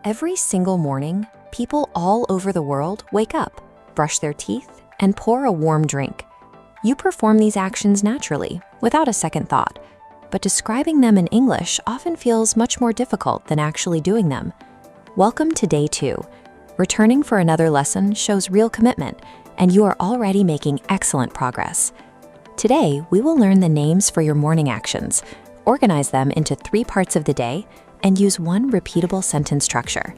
Every single morning, people all over the world wake up, brush their teeth, and pour a warm drink. You perform these actions naturally, without a second thought, but describing them in English often feels much more difficult than actually doing them. Welcome to day 2. Returning for another lesson shows real commitment, and you are already making excellent progress. Today, we will learn the names for your morning actions, organize them into 3 parts of the day, and use one repeatable sentence structure.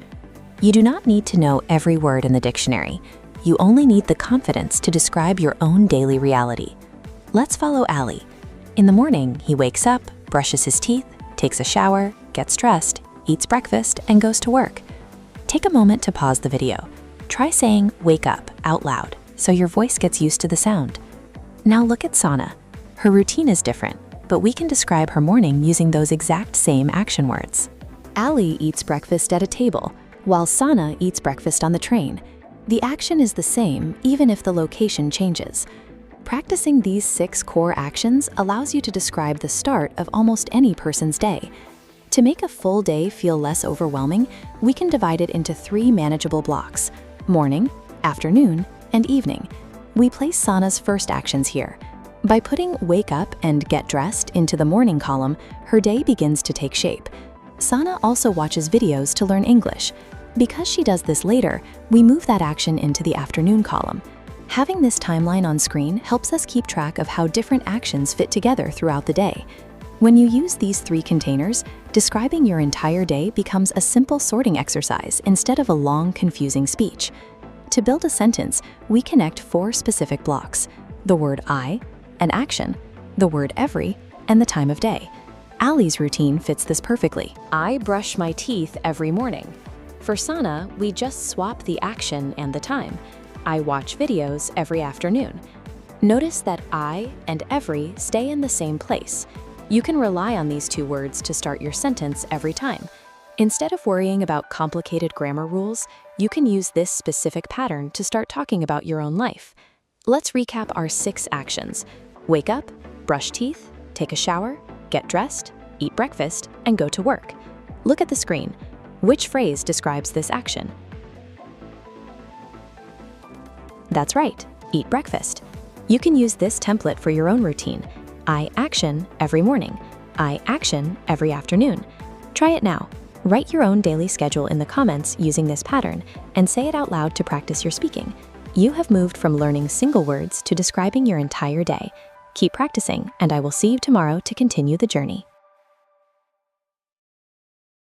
You do not need to know every word in the dictionary. You only need the confidence to describe your own daily reality. Let's follow Ali. In the morning, he wakes up, brushes his teeth, takes a shower, gets dressed, eats breakfast, and goes to work. Take a moment to pause the video. Try saying "wake up" out loud so your voice gets used to the sound. Now look at Sana. Her routine is different, but we can describe her morning using those exact same action words. Ali eats breakfast at a table, while Sana eats breakfast on the train. The action is the same, even if the location changes. Practicing these 6 core actions allows you to describe the start of almost any person's day. To make a full day feel less overwhelming, we can divide it into 3 manageable blocks: morning, afternoon, and evening. We place Sana's first actions here. By putting "wake up" and "get dressed" into the morning column, her day begins to take shape. Sana also watches videos to learn English. Because she does this later, we move that action into the afternoon column. Having this timeline on screen helps us keep track of how different actions fit together throughout the day. When you use these 3 containers, describing your entire day becomes a simple sorting exercise instead of a long, confusing speech. To build a sentence, we connect 4 specific blocks: the word "I," an action, the word "every," and the time of day. Ali's routine fits this perfectly. I brush my teeth every morning. For Sana, we just swap the action and the time. I watch videos every afternoon. Notice that "I" and "every" stay in the same place. You can rely on these 2 words to start your sentence every time. Instead of worrying about complicated grammar rules, you can use this specific pattern to start talking about your own life. Let's recap our 6 actions: wake up, brush teeth, take a shower, get dressed, eat breakfast, and go to work. Look at the screen. Which phrase describes this action? That's right, eat breakfast. You can use this template for your own routine. I action every morning. I action every afternoon. Try it now. Write your own daily schedule in the comments using this pattern and say it out loud to practice your speaking. You have moved from learning single words to describing your entire day. Keep practicing, and I will see you tomorrow to continue the journey.